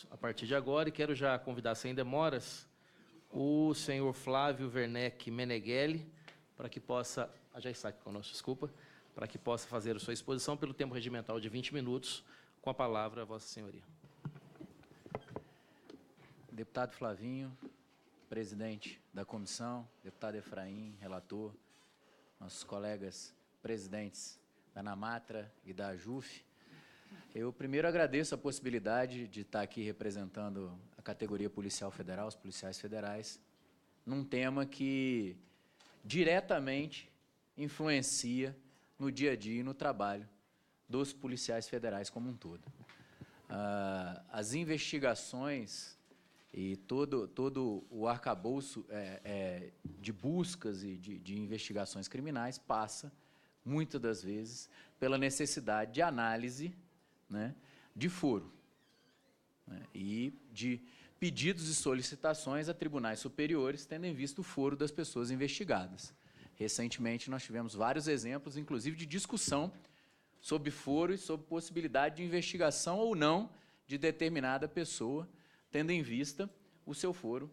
abertos a partir de agora e quero já convidar, sem demoras, o senhor Flávio Werneck Meneghelli, para que possa, já está aqui conosco, desculpa, para que possa fazer a sua exposição pelo tempo regimental de 20 minutos, com a palavra a Vossa Senhoria. Deputado Flavinho, presidente da comissão, deputado Efraim, relator, nossos colegas presidentes da NAMATRA e da AJUF, eu primeiro agradeço a possibilidade de estar aqui representando a categoria policial federal, os policiais federais, num tema que diretamente influencia no dia a dia e no trabalho dos policiais federais como um todo. As investigações e todo o arcabouço de buscas e de investigações criminais passa, muitas das vezes, pela necessidade de análise, né, de foro, né, e de pedidos e solicitações a tribunais superiores, tendo em vista o foro das pessoas investigadas. Recentemente, nós tivemos vários exemplos, inclusive de discussão sobre foro e sobre possibilidade de investigação ou não de determinada pessoa, tendo em vista o seu foro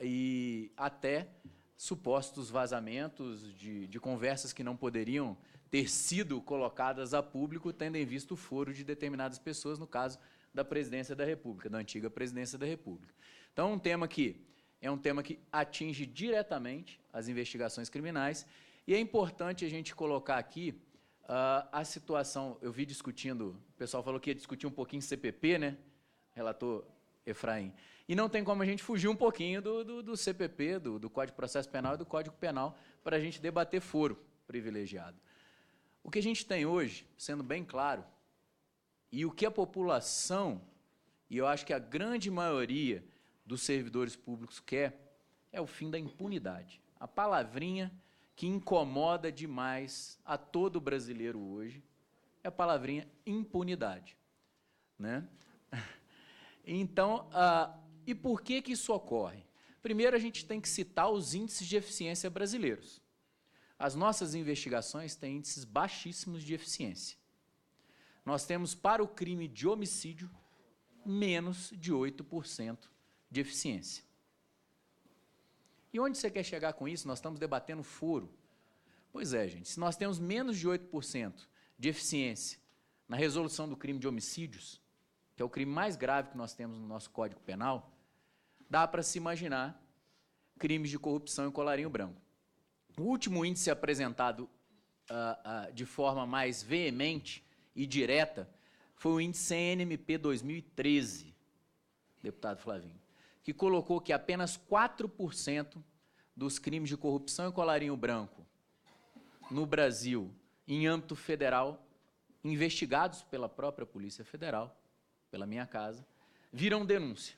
e até supostos vazamentos de conversas que não poderiam ter sido colocadas a público, tendo em vista o foro de determinadas pessoas, no caso da Presidência da República, da antiga Presidência da República. Então, é um tema que atinge diretamente as investigações criminais, e é importante a gente colocar aqui a situação. Eu vi discutindo, o pessoal falou que ia discutir um pouquinho CPP, né, relator Efraim, e não tem como a gente fugir um pouquinho do CPP, do Código de Processo Penal e do Código Penal, para a gente debater foro privilegiado. O que a gente tem hoje, sendo bem claro, e o que a população, e eu acho que a grande maioria dos servidores públicos quer, é o fim da impunidade. A palavrinha que incomoda demais a todo brasileiro hoje é a palavrinha impunidade, né? Então, e por que isso ocorre? Primeiro, a gente tem que citar os índices de eficiência brasileiros. As nossas investigações têm índices baixíssimos de eficiência. Nós temos, para o crime de homicídio, menos de 8% de eficiência. E onde você quer chegar com isso? Nós estamos debatendo foro. Pois é, gente, se nós temos menos de 8% de eficiência na resolução do crime de homicídios, que é o crime mais grave que nós temos no nosso Código Penal, dá para se imaginar crimes de corrupção e colarinho branco. O último índice apresentado de forma mais veemente e direta foi o índice CNMP 2013, deputado Flavinho, que colocou que apenas 4% dos crimes de corrupção e colarinho branco no Brasil, em âmbito federal, investigados pela própria Polícia Federal, pela minha casa, viram denúncia.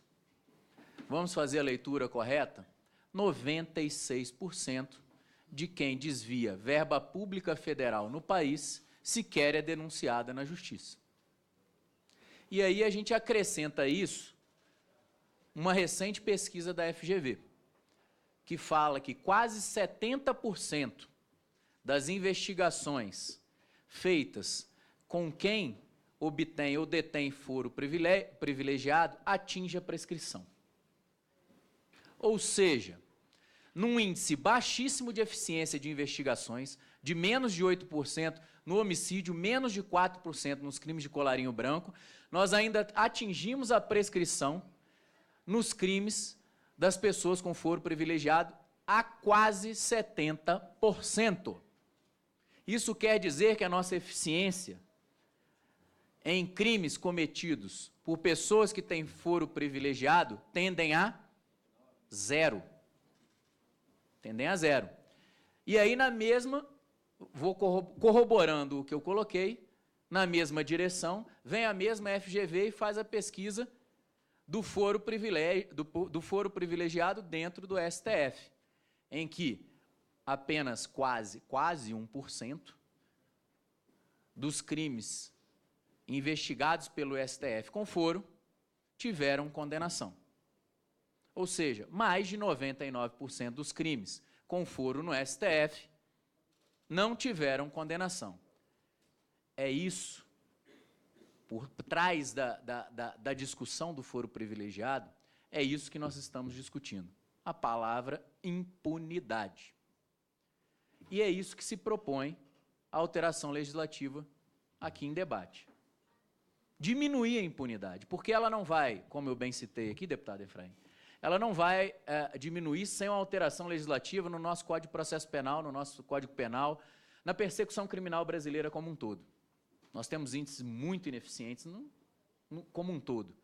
Vamos fazer a leitura correta? 96% de quem desvia verba pública federal no país sequer é denunciada na Justiça. E aí a gente acrescenta isso uma recente pesquisa da FGV, que fala que quase 70% das investigações feitas com quem obtém ou detém foro privilegiado atinge a prescrição. Ou seja, num índice baixíssimo de eficiência de investigações, de menos de 8% no homicídio, menos de 4% nos crimes de colarinho branco, nós ainda atingimos a prescrição nos crimes das pessoas com foro privilegiado a quase 70%. Isso quer dizer que a nossa eficiência em crimes cometidos por pessoas que têm foro privilegiado tendem a zero. Tendem a zero. E aí, na mesma, vou corroborando o que eu coloquei, na mesma direção, vem a mesma FGV e faz a pesquisa do foro privilegiado dentro do STF, em que apenas quase 1% dos crimes investigados pelo STF com foro tiveram condenação. Ou seja, mais de 99% dos crimes com foro no STF não tiveram condenação. É isso por trás da discussão do foro privilegiado, é isso que nós estamos discutindo, a palavra impunidade. E é isso que se propõe a alteração legislativa aqui em debate. Diminuir a impunidade, porque ela não vai, como eu bem citei aqui, deputado Efraim, ela não vai diminuir sem uma alteração legislativa no nosso Código de Processo Penal, no nosso Código Penal, na persecução criminal brasileira como um todo. Nós temos índices muito ineficientes como um todo.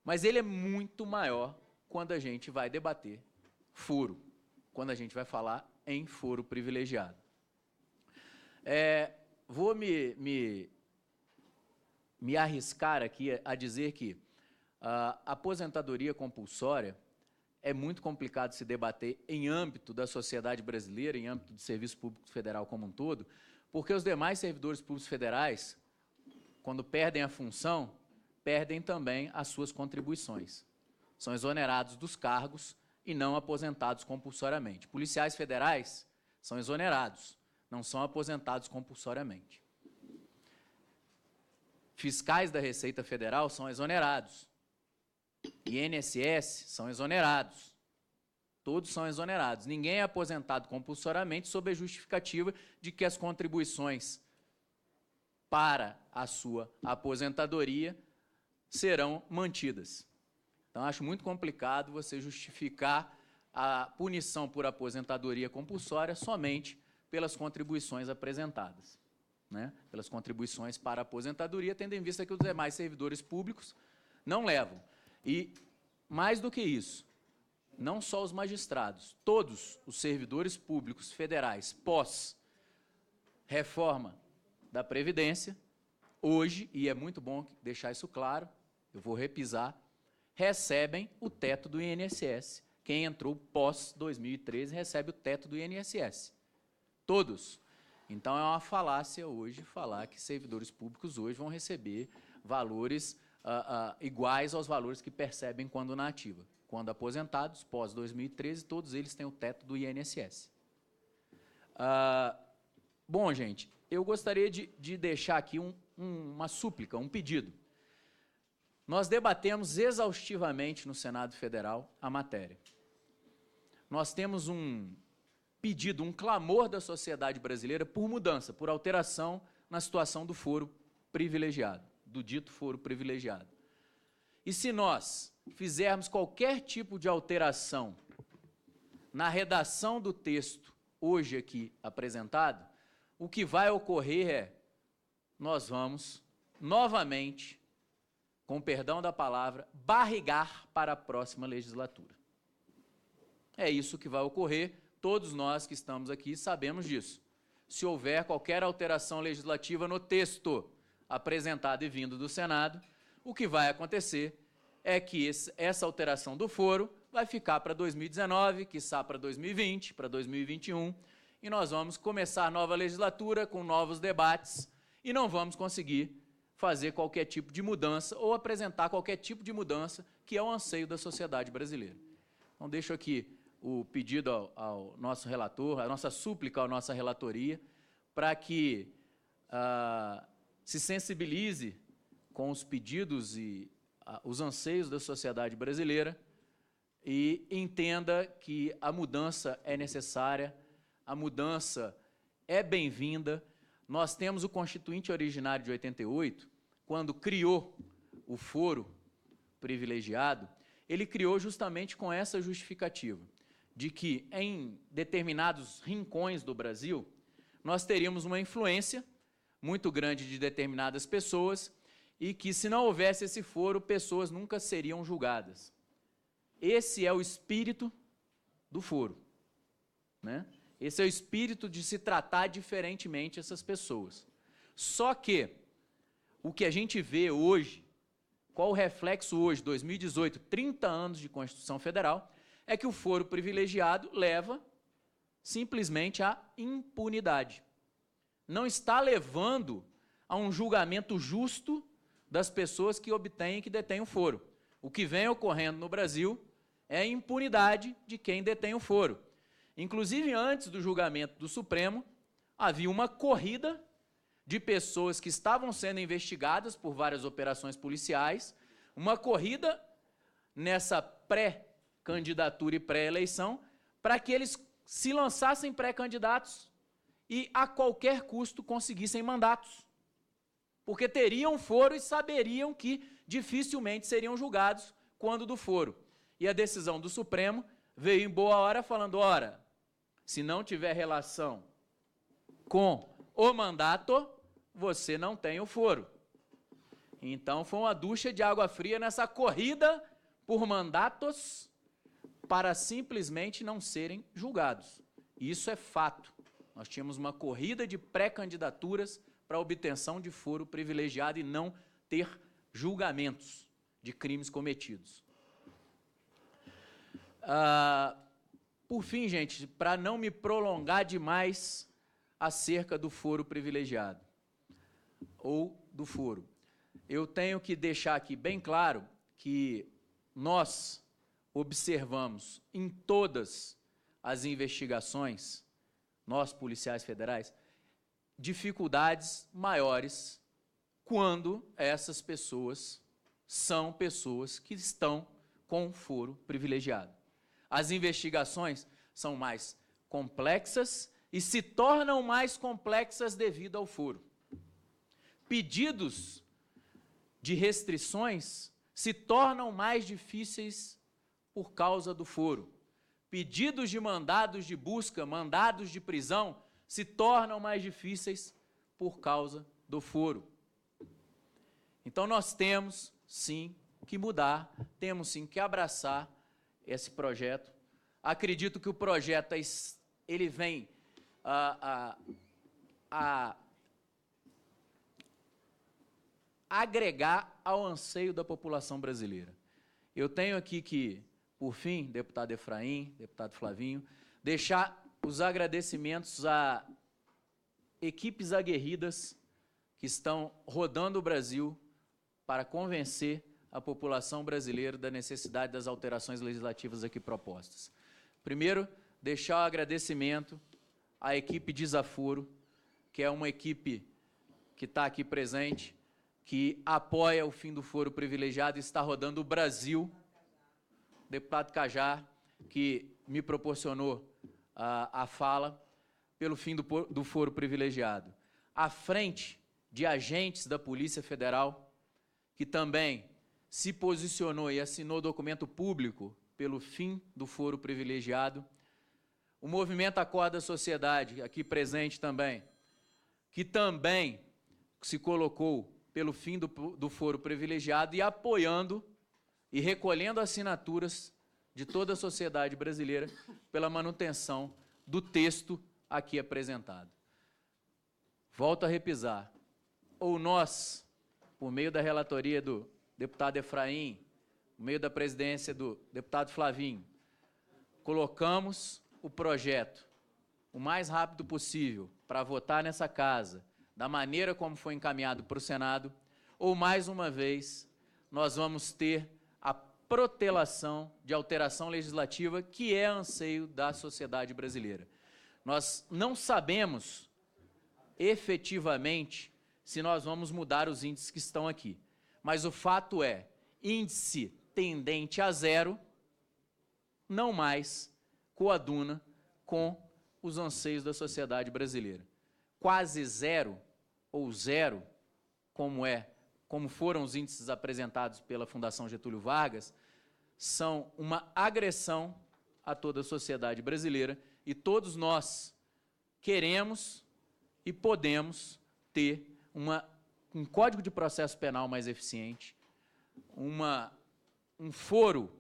Mas ele é muito maior quando a gente vai debater foro, quando a gente vai falar em foro privilegiado. Vou me arriscar aqui a dizer que a aposentadoria compulsória é muito complicado se debater em âmbito da sociedade brasileira, em âmbito do Serviço Público Federal como um todo, porque os demais servidores públicos federais, quando perdem a função, perdem também as suas contribuições. São exonerados dos cargos e não aposentados compulsoriamente. Policiais federais são exonerados, não são aposentados compulsoriamente. Fiscais da Receita Federal são exonerados. INSS são exonerados. Todos são exonerados. Ninguém é aposentado compulsoriamente sob a justificativa de que as contribuições para a sua aposentadoria serão mantidas. Então, acho muito complicado você justificar a punição por aposentadoria compulsória somente pelas contribuições apresentadas, né? Pelas contribuições para a aposentadoria, tendo em vista que os demais servidores públicos não levam. E, mais do que isso, não só os magistrados, todos os servidores públicos federais pós-reforma da Previdência, hoje, e é muito bom deixar isso claro, eu vou repisar, recebem o teto do INSS. Quem entrou pós-2013 recebe o teto do INSS. Todos. Então, é uma falácia hoje falar que servidores públicos hoje vão receber valores iguais aos valores que percebem quando na ativa. Quando aposentados, pós-2013, todos eles têm o teto do INSS. Bom, gente, eu gostaria de deixar aqui uma súplica, um pedido. Nós debatemos exaustivamente no Senado Federal a matéria. Nós temos um pedido, um clamor da sociedade brasileira por mudança, por alteração na situação do foro privilegiado, do dito foro privilegiado. E se nós fizermos qualquer tipo de alteração na redação do texto hoje aqui apresentado, o que vai ocorrer é, nós vamos novamente, com perdão da palavra, barrigar para a próxima legislatura. É isso que vai ocorrer, todos nós que estamos aqui sabemos disso. Se houver qualquer alteração legislativa no texto apresentado e vindo do Senado, o que vai acontecer é que essa alteração do foro vai ficar para 2019, quiçá para 2020, para 2021, e nós vamos começar a nova legislatura com novos debates e não vamos conseguir fazer qualquer tipo de mudança ou apresentar qualquer tipo de mudança que é o anseio da sociedade brasileira. Então, deixo aqui o pedido ao nosso relator, a nossa súplica à nossa relatoria, para que se sensibilize com os pedidos e os anseios da sociedade brasileira e entenda que a mudança é necessária, a mudança é bem-vinda. Nós temos o Constituinte originário de 88, quando criou o foro privilegiado, ele criou justamente com essa justificativa, de que em determinados rincões do Brasil, nós teríamos uma influência muito grande de determinadas pessoas e que, se não houvesse esse foro, pessoas nunca seriam julgadas. Esse é o espírito do foro, né? Esse é o espírito de se tratar diferentemente essas pessoas. Só que o que a gente vê hoje, qual o reflexo hoje, 2018, 30 anos de Constituição Federal, é que o foro privilegiado leva simplesmente à impunidade. Não está levando a um julgamento justo das pessoas que obtêm e que detêm o foro. O que vem ocorrendo no Brasil é a impunidade de quem detém o foro. Inclusive, antes do julgamento do Supremo, havia uma corrida de pessoas que estavam sendo investigadas por várias operações policiais, uma corrida nessa pré-candidatura e pré-eleição, para que eles se lançassem pré-candidatos e, a qualquer custo, conseguissem mandatos. Porque teriam foro e saberiam que dificilmente seriam julgados quando do foro. E a decisão do Supremo veio em boa hora falando, ora, se não tiver relação com o mandato, você não tem o foro. Então, foi uma ducha de água fria nessa corrida por mandatos para simplesmente não serem julgados. Isso é fato. Nós tínhamos uma corrida de pré-candidaturas para obtenção de foro privilegiado e não ter julgamentos de crimes cometidos. Por fim, gente, para não me prolongar demais acerca do foro privilegiado ou do foro, eu tenho que deixar aqui bem claro que nós observamos em todas as investigações, nós policiais federais, dificuldades maiores quando essas pessoas são pessoas que estão com foro privilegiado. As investigações são mais complexas e se tornam mais complexas devido ao foro. Pedidos de restrições se tornam mais difíceis por causa do foro. Pedidos de mandados de busca, mandados de prisão, se tornam mais difíceis por causa do foro. Então, nós temos, sim, que mudar, temos, sim, que abraçar esse projeto. Acredito que o projeto ele vem a agregar ao anseio da população brasileira. Eu tenho aqui que, por fim, deputado Efraim, deputado Flavinho, deixar os agradecimentos a equipes aguerridas que estão rodando o Brasil para convencer a população brasileira da necessidade das alterações legislativas aqui propostas. Primeiro, deixar o agradecimento à equipe Desaforo, que é uma equipe que está aqui presente, que apoia o fim do foro privilegiado e está rodando o Brasil. Deputado Cajá, que me proporcionou a fala pelo fim do foro privilegiado. À frente de agentes da Polícia Federal, que também se posicionou e assinou documento público pelo fim do foro privilegiado. O movimento Acorda Sociedade, aqui presente também, que também se colocou pelo fim do foro privilegiado e apoiando e recolhendo assinaturas de toda a sociedade brasileira pela manutenção do texto aqui apresentado. Volto a repisar, ou nós, por meio da relatoria do deputado Efraim, por meio da presidência do deputado Flavinho, colocamos o projeto o mais rápido possível para votar nessa casa, da maneira como foi encaminhado para o Senado, ou, mais uma vez, nós vamos ter a protelação de alteração legislativa que é anseio da sociedade brasileira. Nós não sabemos efetivamente se nós vamos mudar os índices que estão aqui, mas o fato é, índice tendente a zero, não mais coaduna com os anseios da sociedade brasileira. Quase zero, ou zero, como foram os índices apresentados pela Fundação Getúlio Vargas, são uma agressão a toda a sociedade brasileira e todos nós queremos e podemos ter um Código de Processo Penal mais eficiente, um foro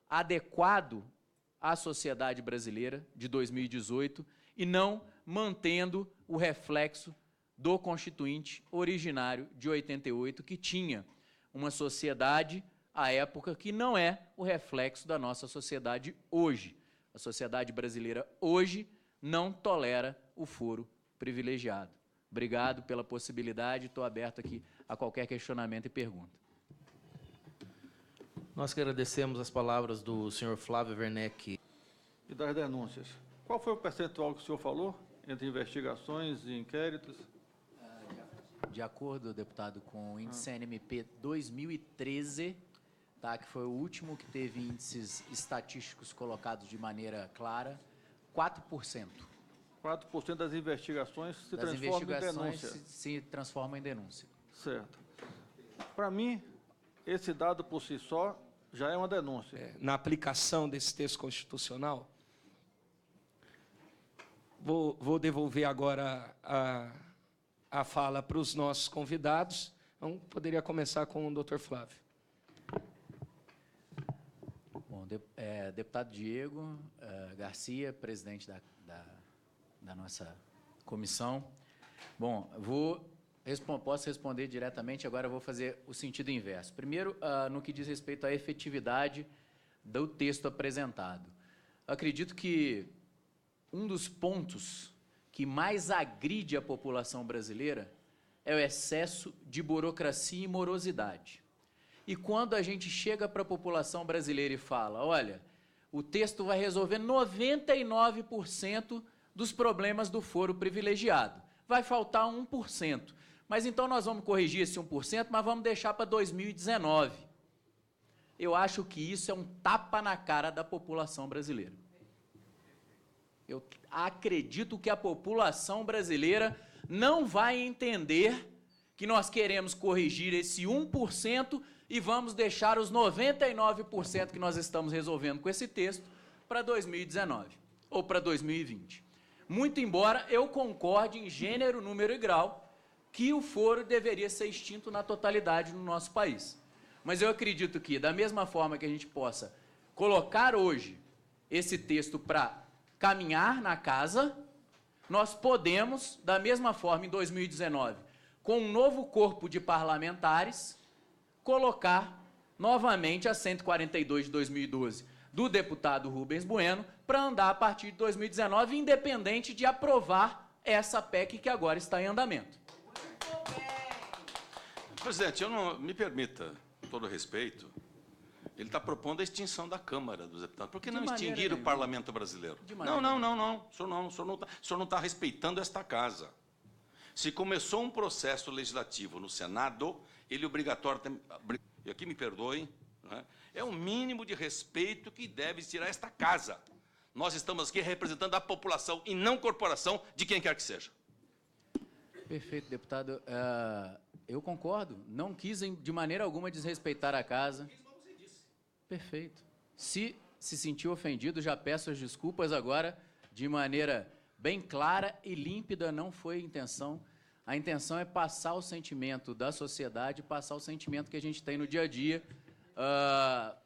adequado à sociedade brasileira de 2018 e não mantendo o reflexo do Constituinte originário de 88, que tinha uma sociedade, à época, que não é o reflexo da nossa sociedade hoje. A sociedade brasileira hoje não tolera o foro privilegiado. Obrigado pela possibilidade, estou aberto aqui a qualquer questionamento e pergunta. Nós que agradecemos as palavras do senhor Flávio Werneck. E das denúncias. Qual foi o percentual que o senhor falou entre investigações e inquéritos? Já De acordo, deputado, com o índice NMP 2013, tá, que foi o último que teve índices estatísticos colocados de maneira clara, 4%. 4% das investigações se transformam em denúncia. Se transformam em denúncia. Certo. Para mim, esse dado por si só já é uma denúncia. Na aplicação desse texto constitucional, vou devolver agora a fala para os nossos convidados. Então, poderia começar com o Dr. Flávio. Bom, deputado Diego Garcia, presidente da nossa comissão. Bom, posso responder diretamente, agora eu vou fazer o sentido inverso. Primeiro, no que diz respeito à efetividade do texto apresentado. Acredito que um dos pontos que mais agride a população brasileira é o excesso de burocracia e morosidade. E quando a gente chega para a população brasileira e fala, olha, o texto vai resolver 99% dos problemas do foro privilegiado, vai faltar 1%. Mas então nós vamos corrigir esse 1%, mas vamos deixar para 2019. Eu acho que isso é um tapa na cara da população brasileira. Eu acredito que a população brasileira não vai entender que nós queremos corrigir esse 1% e vamos deixar os 99% que nós estamos resolvendo com esse texto para 2019 ou para 2020. Muito embora eu concorde em gênero, número e grau que o foro deveria ser extinto na totalidade no nosso país. Mas eu acredito que, da mesma forma que a gente possa colocar hoje esse texto para caminhar na casa, nós podemos, da mesma forma, em 2019, com um novo corpo de parlamentares, colocar novamente a 142 de 2012 do deputado Rubens Bueno para andar a partir de 2019, independente de aprovar essa PEC que agora está em andamento. Presidente, eu não me permita, com todo respeito, ele está propondo a extinção da Câmara dos Deputados. Por que não extinguir o Parlamento brasileiro? Não. O senhor não está respeitando esta casa. Se começou um processo legislativo no Senado, ele obrigatório, e aqui me perdoem, né, é o mínimo de respeito que deve tirar esta casa. Nós estamos aqui representando a população e não corporação de quem quer que seja. Perfeito, deputado. Eu concordo. Não quis, de maneira alguma, desrespeitar a casa. Perfeito. Se sentiu ofendido, já peço as desculpas agora, de maneira bem clara e límpida, não foi a intenção. A intenção é passar o sentimento da sociedade, passar o sentimento que a gente tem no dia a dia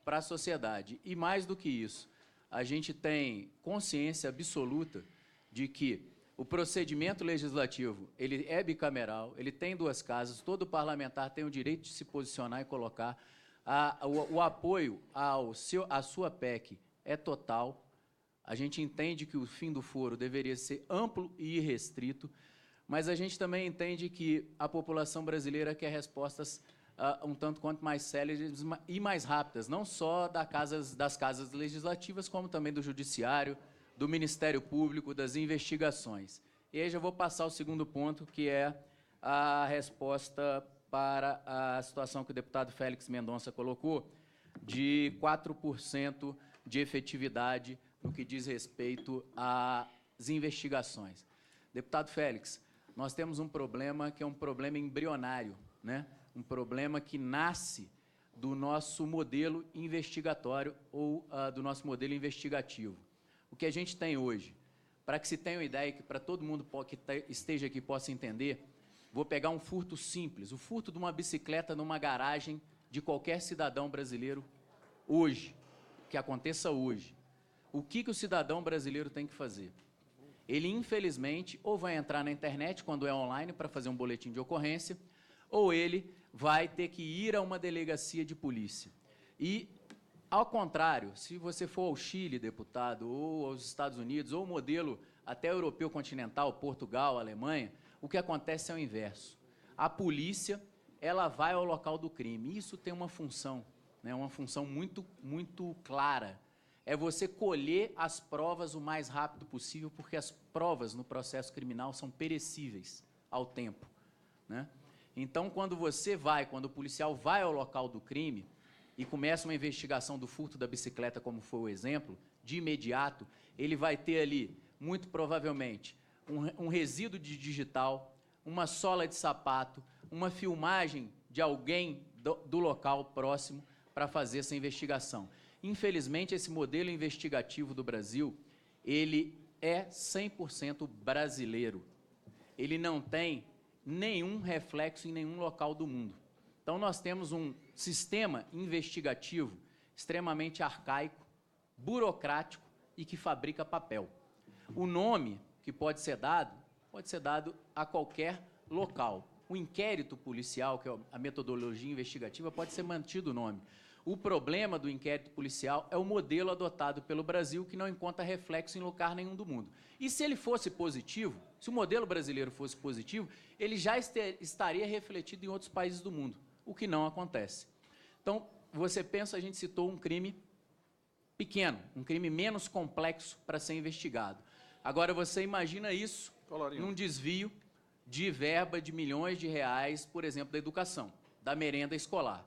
para a sociedade. E mais do que isso, a gente tem consciência absoluta de que o procedimento legislativo, ele é bicameral, ele tem duas casas, todo parlamentar tem o direito de se posicionar e colocar. O apoio à sua PEC é total. A gente entende que o fim do foro deveria ser amplo e irrestrito, mas a gente também entende que a população brasileira quer respostas um tanto quanto mais céleres e mais rápidas, não só das casas legislativas, como também do Judiciário, do Ministério Público, das investigações. E aí já vou passar ao segundo ponto, que é a resposta para a situação que o deputado Félix Mendonça colocou, de 4% de efetividade no que diz respeito às investigações. Deputado Félix, nós temos um problema que é um problema embrionário, né? Um problema que nasce do nosso modelo investigatório ou do nosso modelo investigativo. O que a gente tem hoje, para que se tenha uma ideia, que para todo mundo que esteja aqui possa entender, vou pegar um furto simples, o furto de uma bicicleta numa garagem de qualquer cidadão brasileiro hoje, que aconteça hoje. O que o cidadão brasileiro tem que fazer? Ele, infelizmente, ou vai entrar na internet, quando é online, para fazer um boletim de ocorrência, ou ele vai ter que ir a uma delegacia de polícia. E, ao contrário, se você for ao Chile, deputado, ou aos Estados Unidos, ou o modelo até europeu continental, Portugal, Alemanha, o que acontece é o inverso. A polícia, ela vai ao local do crime. Isso tem uma função, né, uma função muito, muito clara. É você colher as provas o mais rápido possível, porque as provas no processo criminal são perecíveis ao tempo, né? Então, quando o policial vai ao local do crime e começa uma investigação do furto da bicicleta, como foi o exemplo, de imediato, ele vai ter ali, muito provavelmente, um resíduo de digital, uma sola de sapato, uma filmagem de alguém do local próximo para fazer essa investigação. Infelizmente, esse modelo investigativo do Brasil, ele é 100% brasileiro. Ele não tem nenhum reflexo em nenhum local do mundo. Então, nós temos um sistema investigativo extremamente arcaico, burocrático e que fabrica papel. O nome que pode ser dado a qualquer local. O inquérito policial, que é a metodologia investigativa, pode ser mantido o nome. O problema do inquérito policial é o modelo adotado pelo Brasil, que não encontra reflexo em lugar nenhum do mundo. E se ele fosse positivo, se o modelo brasileiro fosse positivo, ele já estaria refletido em outros países do mundo, o que não acontece. Então, você pensa, a gente citou um crime pequeno, um crime menos complexo para ser investigado. Agora, você imagina isso num desvio de verba de milhões de reais, por exemplo, da educação, da merenda escolar.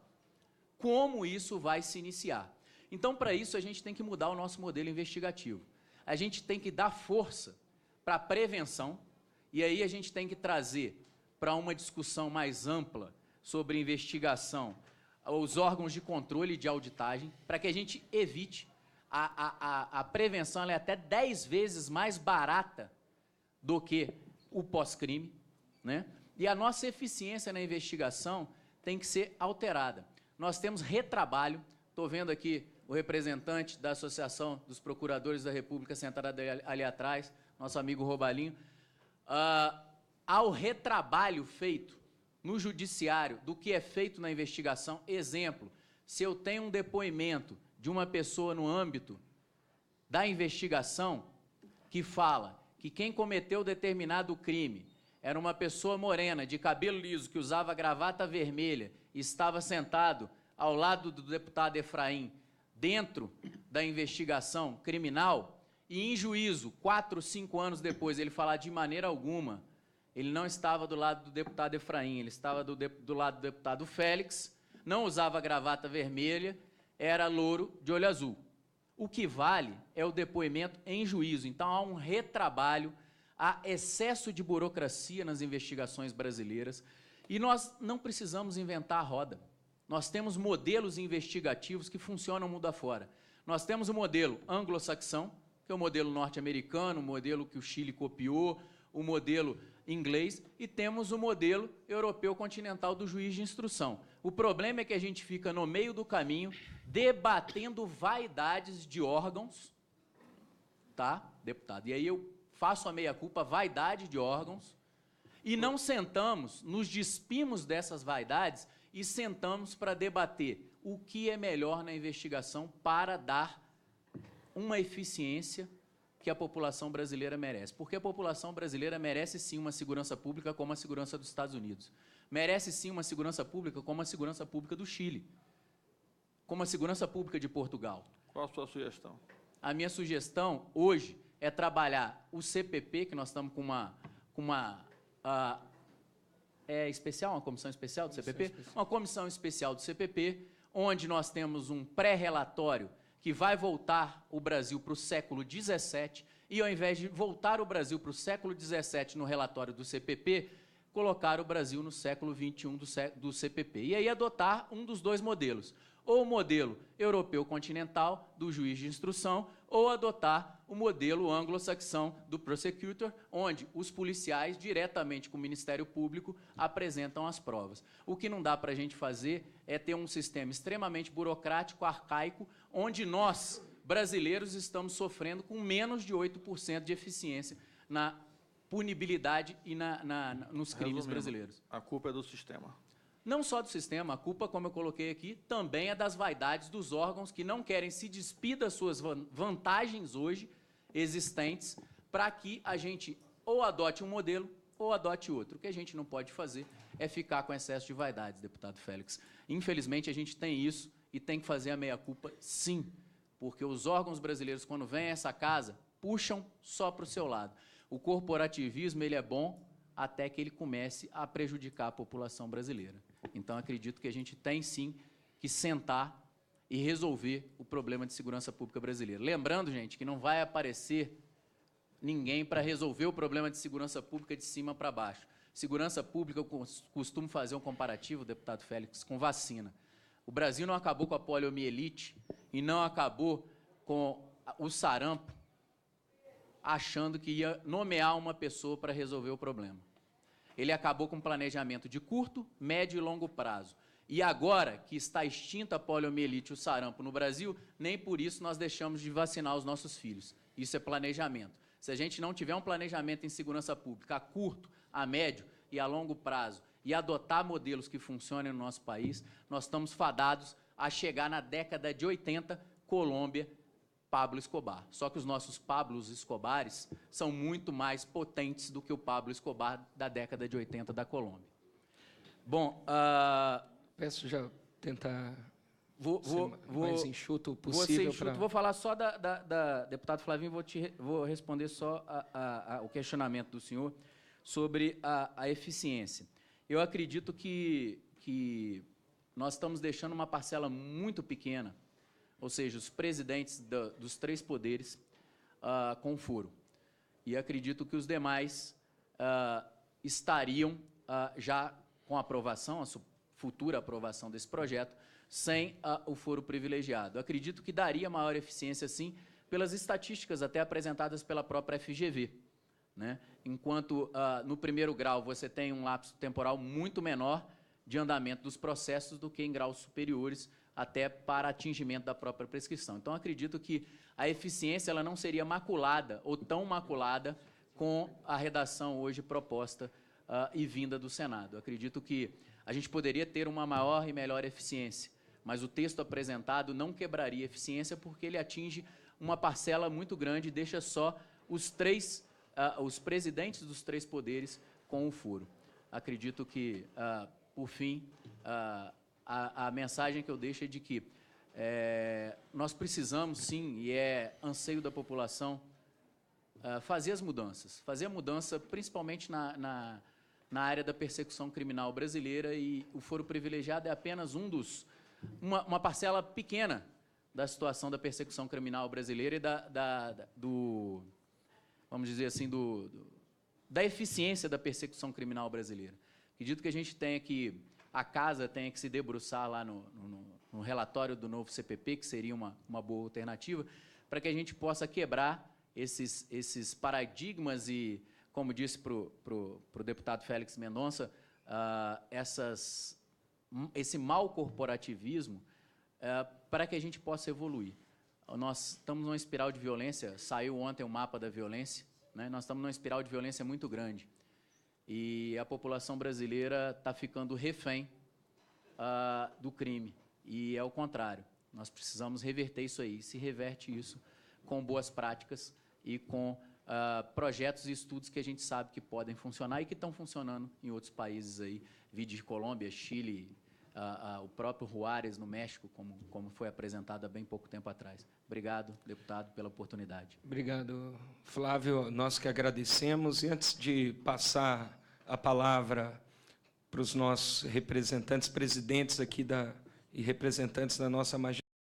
Como isso vai se iniciar? Então, para isso, a gente tem que mudar o nosso modelo investigativo. A gente tem que dar força para a prevenção, e aí a gente tem que trazer para uma discussão mais ampla sobre investigação os órgãos de controle e de auditagem, para que a gente evite a prevenção. Ela é até 10 vezes mais barata do que o pós-crime, né? E a nossa eficiência na investigação tem que ser alterada. Nós temos retrabalho, estou vendo aqui o representante da Associação dos Procuradores da República sentado ali atrás, nosso amigo Robalinho. Ao retrabalho feito no judiciário do que é feito na investigação. Exemplo, se eu tenho um depoimento de uma pessoa no âmbito da investigação que fala que quem cometeu determinado crime era uma pessoa morena, de cabelo liso, que usava gravata vermelha e estava sentado ao lado do deputado Efraim, dentro da investigação criminal, e em juízo, 4, 5 anos depois, ele falar de maneira alguma, ele não estava do lado do deputado Efraim, ele estava do lado do deputado Félix, não usava gravata vermelha, era louro de olho azul. O que vale é o depoimento em juízo. Então, há um retrabalho, há excesso de burocracia nas investigações brasileiras, e nós não precisamos inventar a roda. Nós temos modelos investigativos que funcionam mundo afora. Nós temos o modelo anglo-saxão, que é o modelo norte-americano, o modelo que o Chile copiou, o modelo inglês, e temos o modelo europeu continental do juiz de instrução. O problema é que a gente fica no meio do caminho, debatendo vaidades de órgãos, tá, deputado? E aí eu faço a meia-culpa, vaidade de órgãos, e não sentamos, nos despimos dessas vaidades e sentamos para debater o que é melhor na investigação para dar uma eficiência que a população brasileira merece. Porque a população brasileira merece, sim, uma segurança pública como a segurança dos Estados Unidos. Merece, sim, uma segurança pública como a segurança pública do Chile, como a segurança pública de Portugal. Qual a sua sugestão? A minha sugestão, hoje, é trabalhar o CPP, que nós estamos com uma especial, uma comissão especial do CPP? Uma comissão especial do CPP, onde nós temos um pré-relatório que vai voltar o Brasil para o século XVII, e ao invés de voltar o Brasil para o século XVII no relatório do CPP, colocar o Brasil no século XXI do CPP. E aí adotar um dos dois modelos, ou o modelo europeu continental do juiz de instrução, ou adotar o modelo anglo-saxão do prosecutor, onde os policiais, diretamente com o Ministério Público, apresentam as provas. O que não dá para a gente fazer é ter um sistema extremamente burocrático, arcaico, onde nós, brasileiros, estamos sofrendo com menos de 8% de eficiência na punibilidade e nos crimes brasileiros. A culpa é do sistema. Não só do sistema, a culpa, como eu coloquei aqui, também é das vaidades dos órgãos que não querem se despir das suas vantagens hoje existentes para que a gente ou adote um modelo ou adote outro. O que a gente não pode fazer é ficar com excesso de vaidades, deputado Félix. Infelizmente, a gente tem isso e tem que fazer a meia-culpa, sim, porque os órgãos brasileiros, quando vêm a essa casa, puxam só para o seu lado. O corporativismo, ele é bom até que ele comece a prejudicar a população brasileira. Então, acredito que a gente tem, sim, que sentar e resolver o problema de segurança pública brasileira. Lembrando, gente, que não vai aparecer ninguém para resolver o problema de segurança pública de cima para baixo. Segurança pública, eu costumo fazer um comparativo, deputado Félix, com vacina. O Brasil não acabou com a poliomielite e não acabou com o sarampo achando que ia nomear uma pessoa para resolver o problema. Ele acabou com um planejamento de curto, médio e longo prazo. E agora que está extinta a poliomielite e o sarampo no Brasil, nem por isso nós deixamos de vacinar os nossos filhos. Isso é planejamento. Se a gente não tiver um planejamento em segurança pública a curto, a médio e a longo prazo e adotar modelos que funcionem no nosso país, nós estamos fadados a chegar na década de 80, Colômbia, Pablo Escobar. Só que os nossos Pablos Escobares são muito mais potentes do que o Pablo Escobar da década de 80 da Colômbia. Bom, Peço já tentar vou mais enxuto possível. Vou falar só deputado Flavinho, vou responder só o questionamento do senhor sobre a eficiência. Eu acredito que nós estamos deixando uma parcela muito pequena, ou seja, os presidentes dos 3 poderes com foro. E acredito que os demais estariam já com a aprovação, a futura aprovação desse projeto, sem o foro privilegiado. Eu acredito que daria maior eficiência, sim, pelas estatísticas até apresentadas pela própria FGV, né? Enquanto no primeiro grau você tem um lapso temporal muito menor de andamento dos processos do que em graus superiores, até para atingimento da própria prescrição. Então, acredito que a eficiência ela não seria maculada ou tão maculada com a redação hoje proposta e vinda do Senado. Eu acredito que a gente poderia ter uma maior e melhor eficiência, mas o texto apresentado não quebraria eficiência porque ele atinge uma parcela muito grande e deixa só os presidentes dos 3 poderes com o furo. Acredito que, por fim, a mensagem que eu deixo é de que nós precisamos, sim, e é anseio da população, fazer as mudanças. Fazer a mudança principalmente na área da persecução criminal brasileira, e o foro privilegiado é apenas uma parcela pequena da situação da persecução criminal brasileira e vamos dizer assim, da eficiência da persecução criminal brasileira. Acredito que a gente a casa tenha que se debruçar lá no relatório do novo CPP, que seria uma boa alternativa, para que a gente possa quebrar esses paradigmas e, como disse para o deputado Félix Mendonça, esse mau corporativismo, para que a gente possa evoluir. Nós estamos numa espiral de violência, saiu ontem o mapa da violência, né? Nós estamos numa espiral de violência muito grande. E a população brasileira está ficando refém do crime. E é o contrário. Nós precisamos reverter isso aí. Se reverte isso com boas práticas e com projetos e estudos que a gente sabe que podem funcionar e que estão funcionando em outros países aí, vide de Colômbia, Chile, o próprio Juárez, no México, como foi apresentado há bem pouco tempo atrás. Obrigado, deputado, pela oportunidade. Obrigado, Flávio. Nós que agradecemos. E antes de passar a palavra para os nossos representantes, presidentes aqui e representantes da nossa magistratura,